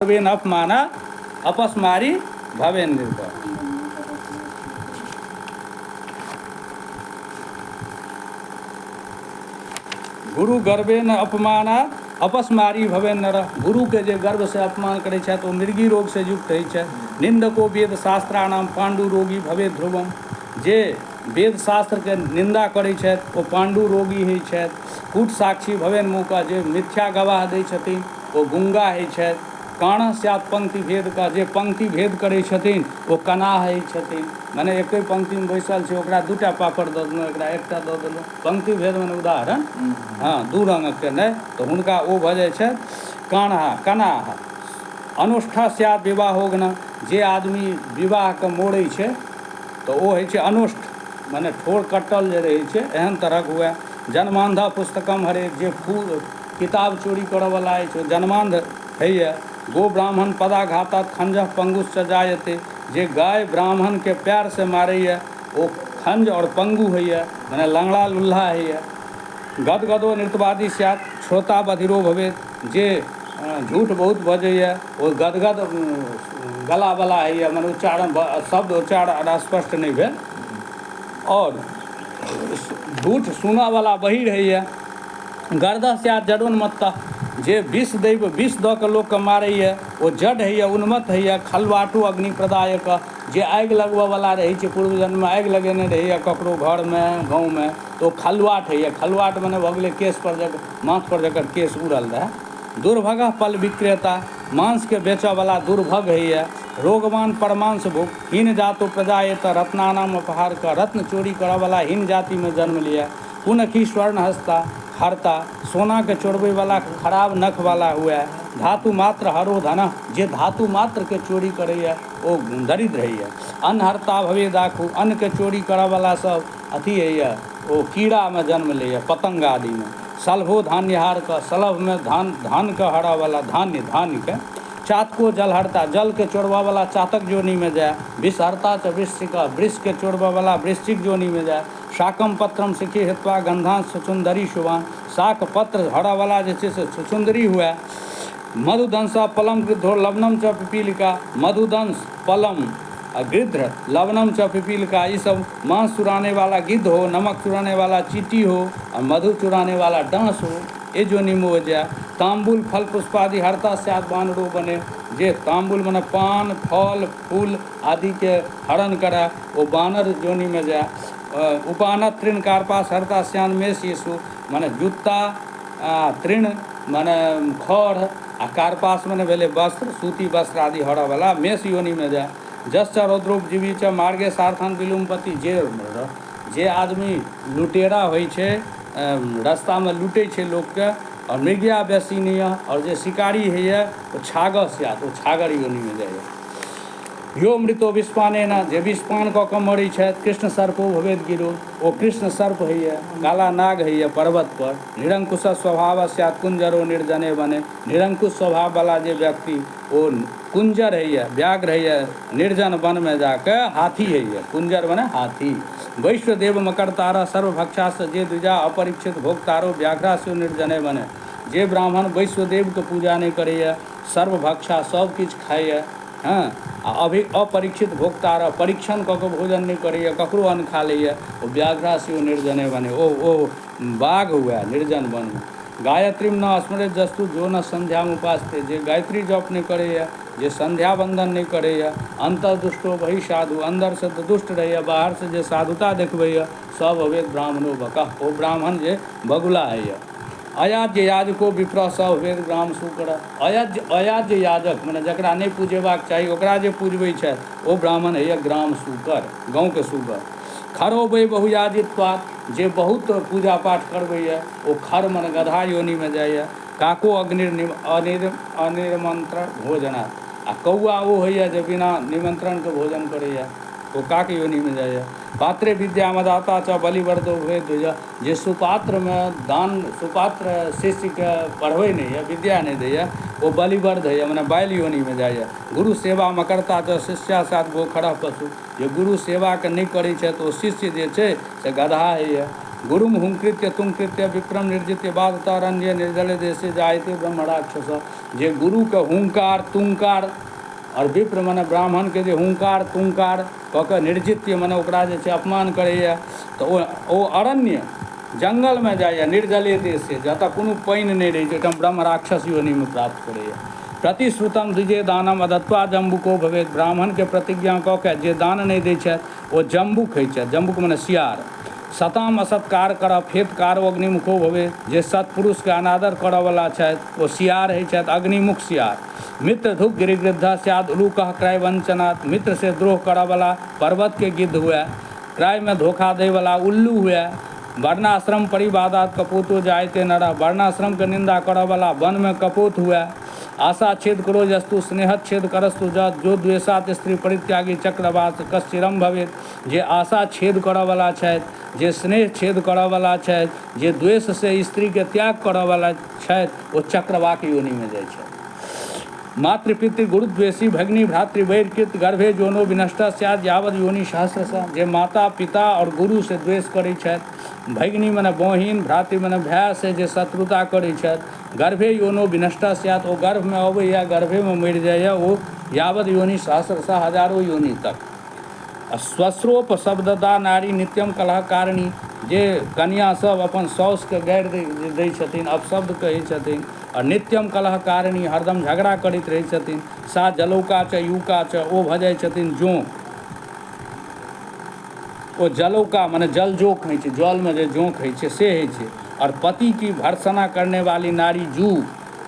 गर्वेन अपमाना अपस्मारी भवेन नृप। गुरु गर्वेन अपमाना अपस्मारी भवेन नर। गुरु के जे गर्व से अपमान करे छथि ओ मृगी रोग से युक्त होइ छथि। निंदको वेद शास्त्राणाम पांडु रोगी भवे ध्रुवम। जे वेद शास्त्र के निंदा करे छथि ओ पांडु रोगी होइ छथि। कूट साक्षी भवेन मूका। जे मिथ्या गवाह दै छथिन ओ गुंगा होइ छथि। काणः स्यात् पंक्ति भेद का। जे पंक्ति भेद करै छथिन ओ कना होइ छथिन। माने एक पंक्ति में बैसल छै ओकरा दूटा पापड़ दऽ देलहुँ एकरा एकटा दऽ देलहुँ। पंक्ति भेद माने उदाहरण दू रंगक के नहि तऽ हुनका ओ भऽ जाइ छथि काणः कनाह। अनुष्ठा स्यात् विवाहोगना। जे आदमी विवाह के मोड़ै छै तऽ ओ होइ छै अनुष्ठ माने ठोर कटल जे रहै छै एहन तरहक हुए। जन्मान्धा पुस्तकम हरे। जे फूल किताब चोरी करऽवला अछि ओ जन्मान्ध होइए। गो ब्राह्मण पदाघातक खंजः पंगुश्च जायते। जे गाय ब्राह्मण के पैर से मारैए ओ खंज और पंगु होइए माने लंगड़ा लुल्हा होइए। गदगदो नृत्यवादी स्यात् श्रोता बधिरो भवेत। जे झूठ बहुत बजैए ओ गदगद गलावला होइए माने उच्चारण शब्द उच्चारण स्पष्ट नहि भेल। और झूठ सुनऽवला बहिर होइए। गर्दह स्यात् जडोन्मत्तः। जे विष दैव विष दऽ कऽ लोकके मारैए ओ जड होइए उन्मत्त होइए। खलवाटो अग्नि प्रदायक। जे आगि लगबऽवला रहै छै पूर्व जन्ममे आगि लगेने रहैए ककरो घरमे गाँवमे तऽ ओ खलवाट होइए। खलवाट मने भऽ गेलै केश पर जकर माथ पर जकर केश उड़ल रहै। दुर्भगः फल विक्रेता। मांसके बेचऽवला दुर्भग होइए। रोगवान परमांश भुक। हीन जातो प्रजायत रत्नानाम अपहार का। रत्न चोरी करऽवला हीन जातिमे जन्म लिअ। पुनखी स्वर्ण हस्ता हरता। सोना के चोरबै वाला खराब नख वाला हुए। धातु मात्र हरो धन। जे धातु मात्र के चोरी करैए ओ दरिद्र होइए। अनहर्ता भवे दाखू। अन्न के चोरी करऽवला सब अथी होइए ओ कीड़ा में जन्म लैए पतंग आदि में। सलभो धान्यहार का। सलभ में धान के हरा वाला धान्य के। चातको जलहरता। जल के चोरबा वाला चातक जोनी में जाए। विषहरता च वृश्चिक। वृष के चोरबा वाला वृश्चिक जोनी में जाए। शाकम पत्रम सिखी हित्वा गंधांश सुंदरी शुभान। शाक पत्र हरा वाला जे छै से सुंदरी हुए। मधुदंसा पलम गृद्धो लवनम च पिपीलिका। मधुदंश पलम गृध्र लवनम च पिपीलिका। ये सब मांस चुराने वाला गिद्ध हो, नमक चुराने वाला चींटी हो और मधु चुराने वाला डांस हो ये जो निमो हो जाए। तांबुल फल पुष्पादि हरता स्यात् बानरो बने। जे तांबुल मने पान फल फूल आदि के हरण करे वो बानर जोनी में जाए। उपानत तृण कार्पास हरता श्यान मेष यीशु। माने जूता तृण माने खड़ आ कार्पास माने भेलै वस्त्र सूती वस्त्र आदि हरऽवला मेष योनि में जाए। जश्च रौद्रोपजीवी च मार्गे सार्थन विलुम्पति। जे आदमी लुटेरा होइ छै रास्तामे लूटै छै लोकके और मृगया व्यसनीय और जे शिकारी होइए ओ छागह स्यात् ओ छागर योनिमे जाइए। यो मृतो विषपानेन। जे विषपान कऽ कऽ मरै छथि। कृष्ण सर्पो भवेत गिरो। ओ कृष्ण सर्प होइए काला नाग होइए पर्वत पर। निरंकुश स्वभाव स्यात् कुंजरो निर्जने बने। निरंकुश स्वभाव वाला जे व्यक्ति ओ कुंजर होइए व्याघ्र होइए निर्जन वन में जाके हाथी होइए। कुंजर बने हाथी। वैश्वदेव मकरतारा सर्वभक्षास। जे द्विजा अपरीक्षित भोगतारो व्याघ्रासु निर्जने बने। जे ब्राह्मण वैश्वदेव के पूजा नहीं करैए सर्वभक्षा सब किछु खाइए हाँ अभी अपरीक्षित भोक्तार परीक्षण कऽ के भोजन नहीं करैए ककरो अन्न खा लैए ओ व्याघ्रासु निर्जने बने। ओ बाघ हुए निर्जन वन में। गायत्री न स्मृत जस्तु जो न संध्या में उपासते। जे गायत्री जप नहीं करैए जे संध्या बंदन नहीं करैए अंतर दुष्टो वही साधु। अंदर से तो दुष्ट रहैए बाहर से जे साधुता देखबैए सब अवेद ब्राह्मणो बकः। ओ ब्राह्मण जे बगुला होइए। अयाज्य याजको विप्रह सब वेद ग्राम सुकर। अयाज्य याजक मने जकरा नहीं पूजेबाक चाही ओकरा जे पूजबै छथि ओ ब्राह्मण होइए ग्राम सुकर गाँव के सुगर। खरो वै बहुयाजित्वात्। जे बहुत पूजा पाठ करबैए ओ खर मने गधा योनि में जाइए। काको अनिर्मंत्रण भोजनात्। आ कौआ ओ होइए जे बिना निमंत्रण के भोजन करैए ओ काक योनि में जाइए। पात्रे विद्या मदाता च बलिवर्दो भवेत् द्विज। जे सुपात्र में दान सुपात्र शिष्य के पढ़बै नहीं है विद्या नहीं दैए ओ बलिवर्द होइए मने बैल योनि में जाइए। गुरु सेवा मकरता च शिष्या साथ गोखरः पशु। जे गुरु सेवा के नहीं करै छै तो शिष्य जे छै से गधा होइए। गुरुम हुंकृत्य तुंकृत्य विक्रम निर्जित्य बाधतारण्य निर्जल देशे जायते ब्रह्म राक्षस। जे गुरु के हुंकार तुंकार और विप्र मने ब्राह्मण के जे हुंकार तुंकार कऽ कऽ निर्जित्य मने ओकरा जे छै अपमान करैए तऽ ओ अरण्य जंगल में जाइए निर्जले देश से, जतऽ कोनो पानि नहि रहै छै, ओहिठाम ब्रह्म राक्षस योनिमे प्राप्त करैए। प्रतिश्रुतम द्विजे दानम अदत्वा जम्बुको भवेत। ब्राह्मणके प्रतिज्ञा कऽ के जे दान नहि दै छथि ओ जम्बुक होइ छथि। जम्बुक मने सियार। सताम असत्कार करब फेत कारो अग्निमुखो भवेत। जे सत्पुरुषके अनादर करऽवला छथि ओ सियार होइ छथि, अग्निमुख सियार। मित्र धुक गिरिगृद्ध स्याद उलूकः क्रय वंचनात्। मित्र से द्रोह करऽवला पर्वत के गिद्ध हुए, क्रय में धोखा दैवला उल्लू हुए। वर्णाश्रम परिवादात कपूतो जायते नरः। वर्णाश्रम के निंदा करऽवला वन में कपूत हुए। आशा छेद करो जस्तु स्नेहत छेद करस्तु जत। जो द्वेषात स्त्री परित्यागी चक्रवास कश्चिरम भवेत। जे आशा छेद करऽवला छथि, जे स्नेह छेद करऽवला छथि, जे द्वेष से स्त्री के त्याग करऽवला छथि ओ चक्रवाक योनि में जाइ छथि। मातृपितृ गुरुद्वेषी भगिनी भ्रातृवैरकृत गर्भे जोनो विनष्ट स्यात् यावद योनि सहस्रशः। जे माता पिता और गुरु से द्वेष करै छथि, भगिनी मने बहिन, भ्रातृ मने भाय से जे शत्रुता करै छथि, गर्भे योनो विनष्ट स्यात् ओ गर्भ में अबैया गर्भे में मरि जाइए ओ, यावद योनि सहस्रशः हजारों योनि तक। स्वस्रोप शब्ददा नारी नित्यम कलह कारिणी। जे कन्या सब अपन साउसके गारि दै छथिन, अपशब्द कहै छथिन और नित्यम कलह कारिणी हरदम झगड़ा करैत रहै छथिन। सा जलौका च युका च ओ भऽ जाइ छथिन जोंक। ओ जलौका मने जल जोक होइ छै, जलमे जे जोंक होइ छै से होइ छै। और पति की भर्त्सना करने वाली नारी जू।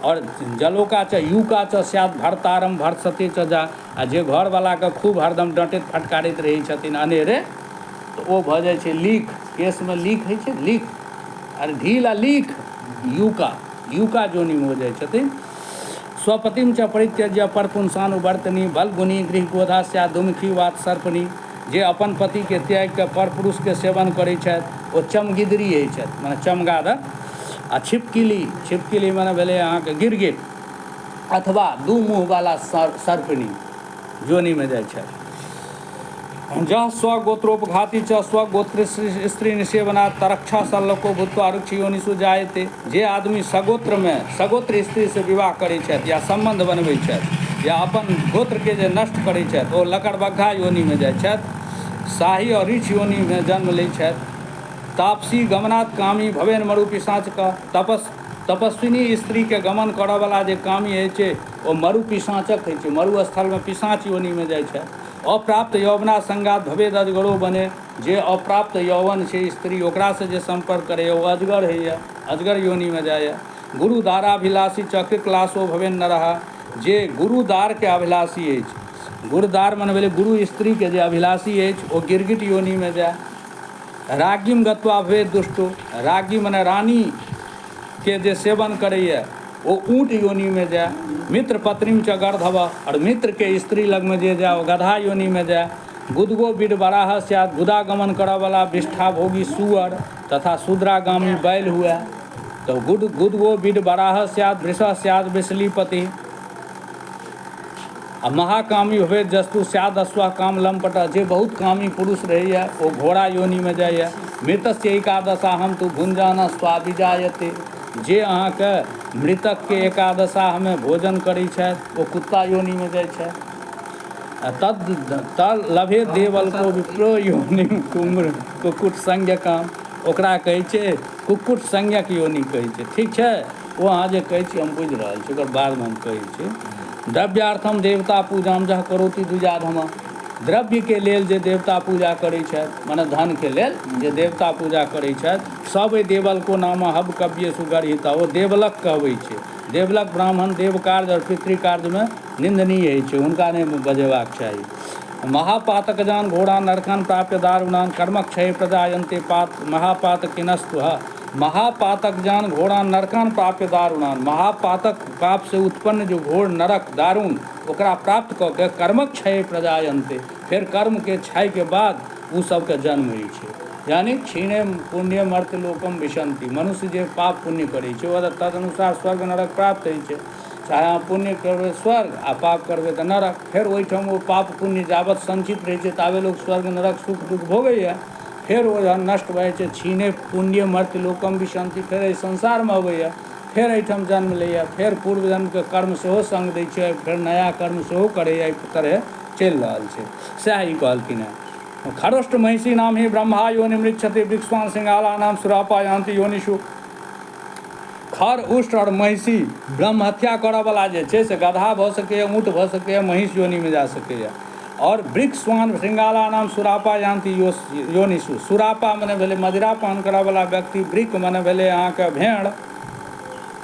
और जलौका च युका च स्यात् भर्तारम भर्त्सते च जा। आ जे घरवलाके खूब हरदम डाँटैत फटकारैत रहै छथिन अनेरे तऽ ओ भऽ जाइ छै लीख। केसमे लीख होइ छै, लीख अरे ढील आ लीख युका, युका जोनिमे हो जाइ छथिन। स्वपतिम च परित्यज्य परपुंसानुवर्तनी बलगुनी गृहगोधा स्यात् दुमुखी वात सर्पणी। जे अपन पतिके त्याग के परपुरुषके सेवन करै छथि ओ चमगिदरी होइ छथि, मने चमगादड़। आ छिपकिली, छिपकिली मने भेलै अहाँके गिरगिट अथवा दू मुँहवाला सर्पनी जोनिमे जाइ छथि। जह स्वगोत्रोपघाती च स्वगोत्र स्त्री निषेवना तरक्षा सल्लको भूत्वा रुक्ष योनिषु जायते। जे आदमी सगोत्रमे सगोत्र स्त्री से विवाह करै छथि या संबंध बनबै छथि या अपन गोत्रके जे नष्ट करै छथि ओ लकड़बग्घा योनिमे जाइ छथि, शाही और ऋष योनिमे जन्म लै छथि। तापसी गमनात् कामी भवेन मरु पिशाचक। तपस्विनी स्त्रीके गमन करऽवला जे कामी होइ छै ओ मरु पिशाचक होइ छै, मरु स्थलमे पिशाच योनिमे जाइ छै। अप्राप्त यौवना संगात भवेद अजगरो बने। जे अप्राप्त यौवन छै स्त्री ओकरासँ जे संपर्क करैए ओ अजगर होइए, अजगर योनिमे जाइए। गुरुदाराभिलाषी चक्रिक्लासो भवेन नरः। जे गुरुदारके अभिलाषी अछि, गुरुदार मने भेलै गुरु स्त्रीके जे अभिलाषी अछि ओ गिरगिट योनिमे जाय। राज्ञीम गत्वा भवेद दुष्टो। राज्ञी मने रानी के जे सेवन करैए ओ ऊँट योनिमे जाय। मित्र पत्नीम च गर्धव। और मित्र के स्त्री लगमे जे जाय ओ गधा योनिमे जाय। गुदगो बिड बराह स्यात्। गुदागमन करऽवला विष्ठा भोगी सुअर तथा शूद्रागामी बैल हुए तो गुदगो बिड बराह स्यात्। वृषः स्यात् वृषलीपति। आ महाकामी भवेद जस्तु स्याद अश्वः काम लंपट। जे बहुत कामी पुरुष रहैए ओ घोड़ा योनिमे जाइए। मृतस्य एकादशाहम तु भुंजान स्वाभिजायते। जे अहाँके मृतकके एकादशाहमे भोजन करै छथि ओ कुत्ता योनिमे जाइ छथि। तद लभे देवल्को विप्रो योनि कुक्कुट संज्ञकाम। ओकरा कहै छै कुक्कुट संज्ञक योनि कहै छै, ठीक छै। ओ अहाँ जे कहै छी हम बुझि रहल छी, ओकर बादमे हम कहै छी। द्रव्यार्थम देवता पूजाम जह करोति द्विजाधम। द्रव्यके लेल जे देवता पूजा करै छथि मने धनके लेल जे देवता पूजा करै छथि सब देवलको नाम हब कव्येषु गर्हित। ओ देवलक कहबै छै। देवलक ब्राह्मण देव कार्य और पितृकार्यमे निंदनीय होइ छै, हुनका नहि बजेबाक चाही। महापातक जान घोड़ा नरकान प्राप्य दारुणान कर्मक्षय प्रजायन्ते पात महापातकिनस्तुः। महापातक जान घोड़ा नरकान प्राप्य दारुणान। महापातक पाप से उत्पन्न जो घोर नरक दारुण ओकरा प्राप्त कऽ के कर्मक क्षय प्रजायन्ते, फिर कर्म के क्षय के बाद उ सबके जन्म होइ छै। यानी क्षीणे पुण्य मर्त्यलोकम विशन्ति। मनुष्य जे पाप पुण्य करै छै ओ तदनुसार स्वर्ग नरक प्राप्त होइ छै। चाहे अहाँ पुण्य करबै स्वर्ग आ पाप करबै तऽ नरक। फेर ओहिठाम ओ पाप पुण्य जाबत संचित रहै छै ताबे लोक स्वर्ग नरक सुख दुख भोगैए। फेर ओ जहन नष्ट भऽ जाइ छै, छीने पुण्य मर्त्य लोकम विशन्ति, फेर एहि संसारमे अबैए, फेर एहिठाम जन्म लैए, फेर पूर्व जन्मके कर्म सेहो सङ्ग दै छै, फेर नया कर्म सेहो करैए, एहि तरह चलि रहल छै। सएह ई कहलखिन हेँ। खरोष्ट महिषी नाम ही ब्रह्मा योनि मृक्षते, वृक्षवान सिंगाला नाम सुरापा यान्ति योनिषु। खर, उष्ट और महिषी ब्रह्म हत्या करऽवला जे छै से गधा भऽ सकैए, ऊँट भऽ सकैए, महिष योनिमे जा सकैए। और वृक्षवान श्रृंगाला नाम सुरापा यान्ति योनिषु। सुरापा मने भेलै मदिरा पान करऽवला व्यक्ति, वृक मने भेलै अहाँके भेड़,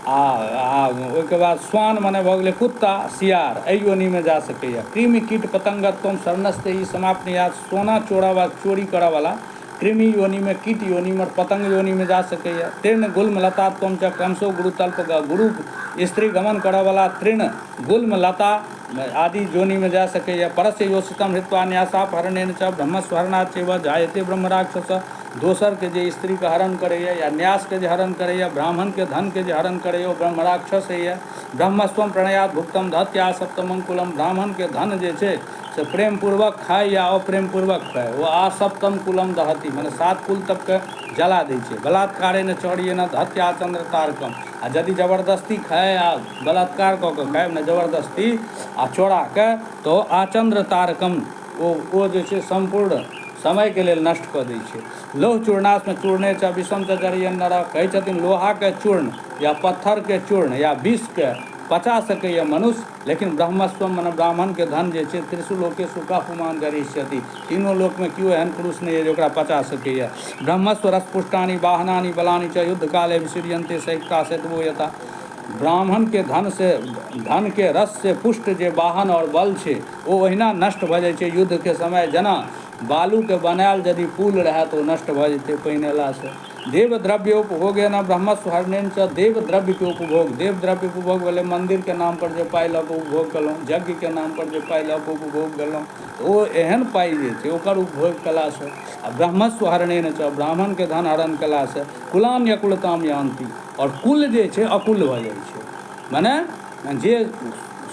आ ओहिके बाद स्वान मने भऽ गेलै कुत्ता, सियार, एहि योनिमे जा सकैए। कृमि कीट पतंगत्वम शरणस्ते ही समाप्नुयात्। सोना चोरी करऽवला कृमि योनिमे, कीट योनिमे, पतंग योनिमे जा सकैए। तृण गुल्म लतात्वम च क्रमशो गुरुतल्प। गुरु स्त्री गमन करऽवला तृण गुल्म लता आदि योनिमे जा सकैए। परस्य योषितम हृत्वा न्यासापहरणेन च ब्रह्मस्वहरणात् चैव जायते ब्रह्मराक्षस। दोसरके जे स्त्रीके हरण करैए या न्यासके जे हरण करैए, ब्राह्मणके धनके जे हरण करैए, ओ ब्रह्म राक्षस होइए। ब्रह्मस्वम प्रणयात भुक्तम दहत्या सप्तमं कुलम। ब्राह्मणके धन जे छै से प्रेमपूर्वक खाय या अप्रेमपूर्वक खाय, ओ सप्तम कुलम दहती, मने 7 कुल तकके जला दै छै। बलात्कारे न चौड़िए न दहत्या चंद्र तारकम। आ यदि जबरदस्ती खाय आ बलात्कार कऽ के खाय, मने जबरदस्ती आ चोराके, तो आचंद्र तारकम, ओ जे छै संपूर्ण समयके लेल नष्ट कऽ दै छै। लौह चूर्णास्म चूर्णे च विषम च जरियन नरक। कहै छथिन लोहाके चूर्ण या पत्थरके चूर्ण या विषके पचा सकैए मनुष्य, लेकिन ब्रह्मस्वम मने ब्राह्मणके धन जे छै त्रिषु लोकेषु कः पुमान् गरिष्यति। तीनों लोकमे केओ एहन पुरुष नहि अइ जे ओकरा पचा सकैए। ब्रह्मस्व रसपुष्टानि वाहनानि बलानि च युद्धकाले विसृज्यन्ते संयुक्ता सेतवो यथा। ब्राह्मणके धनके रस से पुष्ट जे वाहन और बल छै, ओ ओहिना नष्ट भऽ जाइ छै युद्धके समय। जेना बालूके बनायल यदि पुल रहै तऽ ओ नष्ट भऽ जेतै पानि अयलासँ। देव द्रव्य उपभोगे न ब्रह्मस्व हरणेन च। देव द्रव्यके उपभोग, देव द्रव्य उपभोग भेलै मन्दिरके नामपर जे पाइ लऽ कऽ उपभोग केलहुँ, यज्ञके नामपर जे पाइ लऽ कऽ उपभोग केलहुँ, ओ एहन पाइ जे छै ओकर उपभोग कयलासँ। आ ब्रह्मस्व हरणेन च, ब्राह्मणके धन हरण कयलासँ कुलान्य कुलताम यान्ति। और कुल जे छै अकुल भऽ जाइ छै, मने जे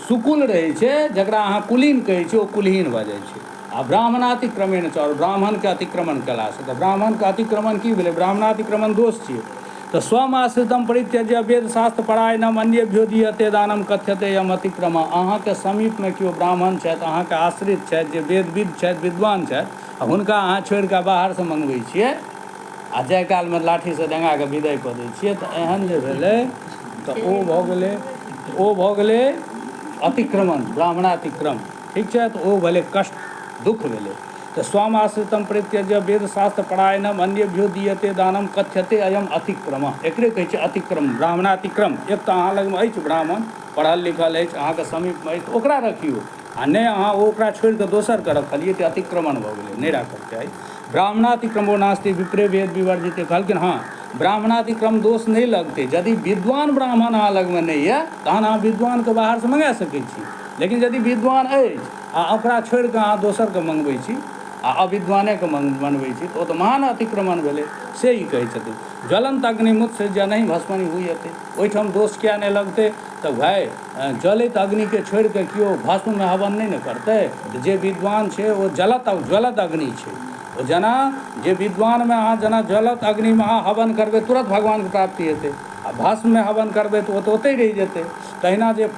सुकुल रहै छै, जकरा अहाँ कुलीन कहै छै, ओ कुलहीन भऽ जाइ छै। आ ब्राह्मणातिक्रमण च, और ब्राह्मणके अतिक्रमण कयलासँ। तऽ ब्राह्मणके अतिक्रमण की भेलै? ब्राह्मणातिक्रमण दोष छियै। तऽ स्वमाश्रितम परित्यज्य वेद शास्त्र परायणम अन्येभ्यो दीयते दानम कथ्यते यम अतिक्रम। अहाँके समीपमे केओ ब्राह्मण छथि, अहाँके आश्रित छथि, जे वेदविद छथि, विद्वान छथि, आ हुनका अहाँ छोड़ि कऽ बाहरसँ मँगबै छियै आ जाहि कालमे लाठीसँ डेंगाके विदाइ कऽ दै छियै, तऽ एहन जे भेलै तऽ ओ भऽ गेलै अतिक्रमण, ब्राह्मणातिक्रम। ठीक छै, तऽ ओ भेलै कष्ट, दुख भेलै। तऽ स्वामाश्रितम परित्यज्य वेद शास्त्र परायणम अन्येभ्यो दीयते दानम कथ्यते अयम अतिक्रम। एकरे कहै छै अतिक्रम, ब्राह्मणातिक्रम। एक तऽ अहाँ लगमे अछि ब्राह्मण, पढ़ल लिखल अछि, अहाँके समीपमे अछि, तऽ ओकरा रखियौ, आ नहि अहाँ ओकरा छोड़ि कऽ दोसरके रखलियै तऽ अतिक्रमण भऽ गेलै, नहि राखऽके चाही। ब्राह्मणातिक्रमो नास्ति विप्रे वेद विवर्जिते। कहलखिन हाँ, ब्राह्मणातिक्रम दोष नहीं लगते। यदि विद्वान ब्राह्मण अहाँ लगमे नहीं है, तहन अहाँ विद्वानके बाहरसँ मंगा सकै छी। लेकिन यदि विद्वान अछि आ ओकरा छोड़ि कऽ अहाँ दोसरके मंगबै छी आ अविद्वानेके मनबै छी, तऽ ओ तऽ महान अतिक्रमण भेलै। से ई कहै छथिन। ज्वलंत अग्निमुत्सृज्य नहि भस्मनि हुयते। ओहिठाम दोष किया नहि लगतै? तऽ भाय, जलैत अग्निके छोड़ि कऽ केओ भस्ममे हवन नहि ने करतै। जे विद्वान छै ओ ज्वलत अग्नि छै। ओ जेना जे विद्वानमे अहाँ जेना ज्वलत अग्निमे अहाँ हवन करबै, तुरंत भगवानके प्राप्ति हेतै, आ भस्ममे हवन करबै तऽ ओ तऽ ओतहि रहि जेतै। तहिना जे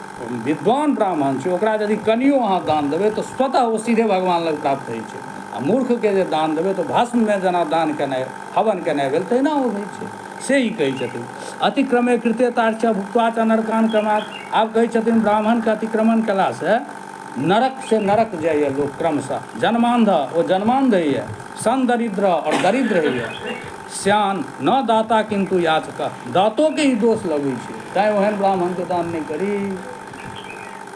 विद्वान ब्राह्मण छै, ओकरा यदि कनियो अहाँ दान देबै तऽ स्वतः ओ सीधे भगवान लग प्राप्त होइ छै। आ मूर्खके जे दान देबै तऽ भस्ममे जेना दान केनाइ, हवन केनाइ भेल, तहिना ओ होइ छै। से ई कहै छथिन। अतिक्रमे कृते तार्च भुक्त्वा च नरकान् क्रमात्। आब कहै छथिन ब्राह्मणके अतिक्रमण कयलासँ नरक से नरक जाइए लोक क्रमशः। जन्मान्ध, ओ जन्मान्ध होइए। सन दरिद्र, और दरिद्र होइए। श्यान न दाता किन्तु याचक, दातोके ही दोष लगै छै। तैँ ओहन ब्राह्मणके दान नहि करी,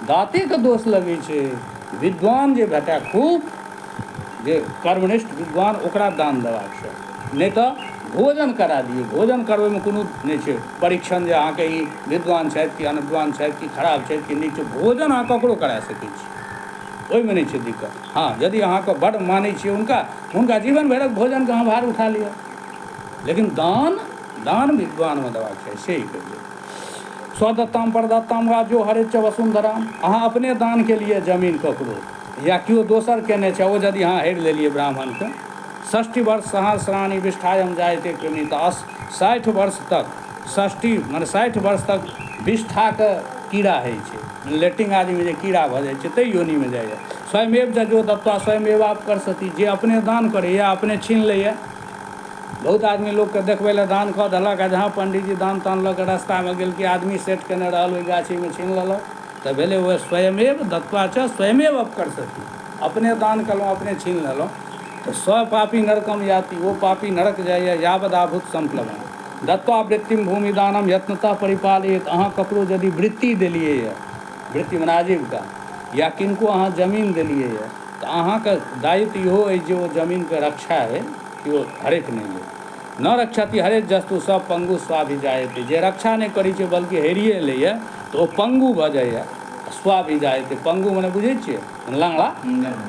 दातेके दोष लगै छै। विद्वान जे भेटै खूब, जे कर्मनिष्ठ विद्वान, ओकरा दान देबाक छै। नहि तऽ भोजन करा दियौ। भोजन करबैमे कोनो नहि छै परीक्षण जे अहाँके ई विद्वान छथि कि अनविद्वान छथि, कि खराब छथि कि नीक छै। भोजन अहाँ ककरो करा सकै छी, ओहिमे नहि छै दिक्कत। हाँ, यदि अहाँके बड्ड मानै छियै हुनका जीवन भरिक भोजनके अहाँ भार उठा लिअ। लेकिन दान विद्वानमे देबाक चाही। से ही कहिए स्वदत्ताम परदत्ताम वाजो हरेच वसुंधराम। अहाँ अपने दान केलिए जमीन ककरो, या केओ दोसर केने छै, ओ यदि अहाँ हरि लेलिए ब्राह्मणके, षष्ठी वर्ष सहस्राणी विष्ठायम जायते कृमि। तऽ 60 वर्ष तक 60 वर्ष तक विष्ठाके कीड़ा होइ छै, लेटिंग आदमी जे कीड़ा भऽ जाइ छै ताहि योनिमे जाइए। स्वयमेव जजो दत्ता स्वयमेव आप कर सती, जे अपने दान करैए अपने छीन लैए। बहुत आदमी लोकके देखबै लए दान कऽ देलक, आ जहाँ पंडीजी दान तान लऽ कऽ रस्तामे गेल कि आदमी सेट केने रहल ओहि गाछीमे छीन लेलक, तऽ भेलै वह स्वयमेव दत्वा च स्वयमेव आप कर सकी, अपने दान केलहुँ अपने छीन लेलहुँ। तऽ स्व पापी नरकम याति, ओ पापी नरक जाइए यावदाभूत संप्लवम। दत्वा वृत्तिम भूमिदानम यत्नतः परिपालित, अहाँ ककरो यदि वृत्ति देलिए यऽ, वृत्ति मने आजीविका, या किनको अहाँ जमीन देलिए यऽ, तऽ अहाँके दायित्व इहो अछि जे ओ जमीनके रक्षा है कि ओ हरेक नहि ले। न रक्षति हरेक जस्तु सब पंगु स्वाभिजायते, जे रक्षा नहि करै छै बल्कि हेरिए लैए तऽ ओ पंगु भऽ जाइए। स्वाभिजायते, पंगु मने बुझै छियै लंगड़ा,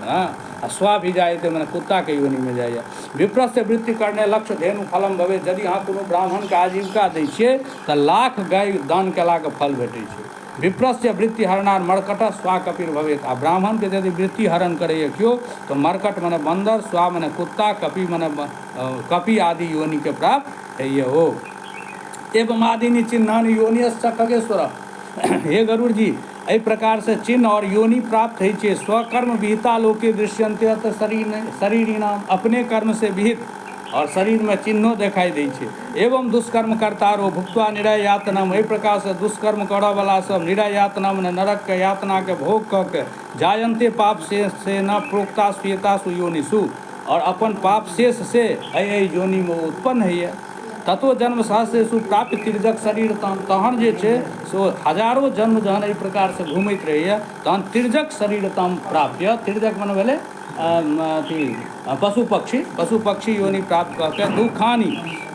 हाँ, आ स्वाभिजायते मने कुत्ताके योनिमे जाइए। विप्रस्य वृत्ति करने लक्ष्य धेनु फलम भवे, यदि अहाँ कोनो ब्राह्मणके आजीविका दै छियै तऽ लाख गाय दान केलाके फल भेटै छै। विप्रस्य वृत्ति हरणार मरकट स्वा कपिर भवेत, आ ब्राह्मणके यदि वृत्ति हरण करैए केओ तऽ मरकट मने बन्दर, स्वा मने कुत्ता, कपि मने कपि आदि योनिके प्राप्त होइए हो। एवं आदिनी चिन्हानि योनिश्च खगेश्वर, हे गरुड़ जी एहि प्रकार से चिन्ह और योनि प्राप्त होइ छै। स्वकर्म विहिता लोके दृश्यन्ते तऽ शरीरिणाम, अपने कर्म से विहित और शरीर में चिन्हों दिखाई दै छै। एवं दुष्कर्म करतारो भुक्त्वा निरय यातनम, एहि प्रकार से दुष्कर्म करऽ वाला सब निरय यातना में नरक के यातना के भोग कऽ के जायन्ते पाप से न प्रोक्ता स्वेतासु योनिषु, और अपन पाप शेष से एहि योनि में उत्पन्न होइए। ततो जन्म सहस्रेषु प्राप्त तिर्जक शरीर, तहन जे छै से हजारों जन्म जहन एहि प्रकार से घूमैत रहैए तहन तिर्जक शरीर तम प्राप्य, तिर्जक मने भेलै अथी पशु पक्षी योनि प्राप्त कऽ के दुखानी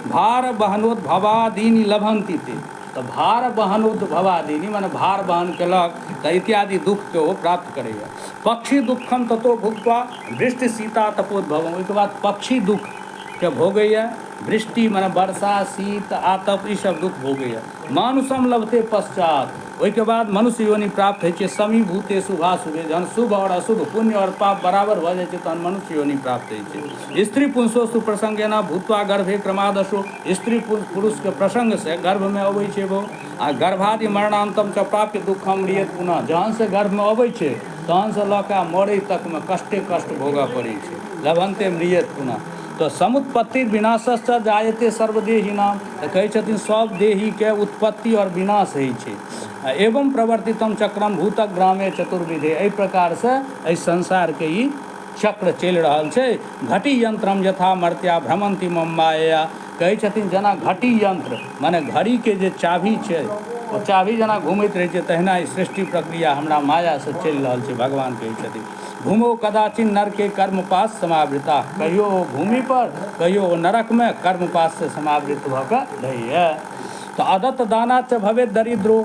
भार बहनोद्भवादीनि लभन्ति ते, तऽ भार बहनोद्भवादीनि मने भार बहन केलक तऽ इत्यादि दुःखके ओ प्राप्त करैए। पक्षी दुःखम ततो भुक्त्वा वृष्टि सीता तपोद्भवम, ओहिके बाद पक्षी दुःखके भोगैए, वृष्टि मने वर्षा शीत आतप ई सब दुख भोगैए। मानुषम लभते पश्चात, ओहिके बाद मनुष्य योनि प्राप्त होइ छै। समीभूते शुभाशुभे, जहन शुभ और अशुभ पुण्य और पाप बराबर भऽ जाइ छै तहन मनुष्य योनि प्राप्त होइ छै। स्त्री पुंसो सुप्रसंगेन भूत्वा गर्भे क्रमादशो, स्त्री पुरुषके प्रसंग से गर्भमे अबै छै वो, आ गर्भादि मरणान्तम च प्राप्य दुःखम म्रियेत पुनः, जहन से गर्भमे अबै छै तहन से लऽ कऽ मरै तकमे कष्टे कष्ट भोगऽ पड़ै छै। लभन्ते म्रियेत पुनः, तो समुत्पत्ति विनाशश्च जायते सर्वदेहिनाम, तऽ कहै छथिन सब देहीके उत्पत्ति और विनाश होइ छै। एवं प्रवर्तितम चक्रम भूतक ग्रामे चतुर्विधे, एहि प्रकार से एहि संसारके ई चक्र चलि रहल छै। घटी यंत्रम यथा मर्त्या भ्रमंती मम माया, कहै छथिन जेना घटी यंत्र मने घड़ीके जे चाभी छै ओ चाभी जेना घूमैत रहै छै तहिना ई सृष्टि प्रक्रिया हमरा मायासँ चलि रहल छै। भगवान कहै छथिन घूमो कदाचिन नरके कर्मपाश समावृता, कहियो ओ भूमि पर कहियो ओ नरकमे कर्मपाश से समावृत भऽ कऽ रहैए। तऽ अदत्त दानाच भवेत दरिद्रो,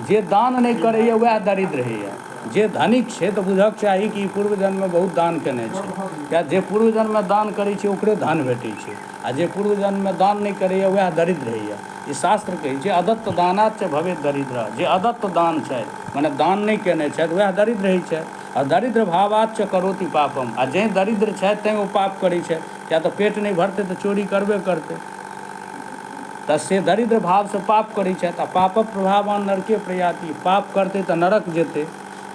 जे दान नहि करैए वएह दरिद्र होइए। जे धनिक छै तऽ बुझक चाही कि पूर्व जन्ममे बहुत दान केने छै, या जे पूर्व जन्ममे दान करै छै ओकरे धन भेटै छै, आ जे पूर्व जन्ममे दान नहि करैए वएह दरिद्र होइए। ई शास्त्र कहै छै अदत्त दानाच भवेत दरिद्र, जे अदत्त दान छथि मने दान नहि केने छथि वएह दरिद्र होइ छै। आ दरिद्र भावाच करोति पापम, आ जैँ दरिद्र छथि तैँ ओ पाप करै छै, किया तऽ पेट नहि भरतै तऽ चोरी करबे करतै, तऽ से दरिद्र भावसँ पाप करै छथि। आ पापक प्रभावान नरके प्रयाति, पाप करतै तऽ नरक जेतै,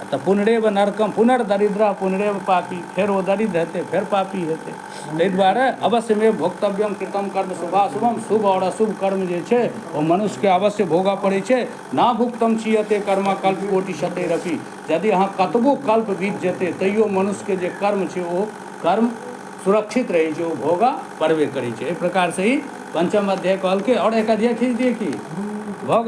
तऽ पुनरेव नरकम पुनर्दरिद्र पुनरेव पापी, फेर ओ दरिद्र हेतै फेर पापी हेतै। ताहि दुआरे अवश्यमे भोक्तव्यम कृतम कर्म शुभाशुभम, शुभ और अशुभ कर्म जे छै ओ मनुष्यके अवश्य भोगऽ पड़ै छै। ना भुक्तम छियते कर्म कल्प कोटि शतैरपि, यदि अहाँ कतबो कल्प बीत जेतै तैयो मनुष्यके जे कर्म छै ओ कर्म सुरक्षित रहै छै, ओ भोगऽ पड़बे करै छै। एहि प्रकार से ही पंचम अध्याय कहलकै। और एक अध्याय खींच दिए कि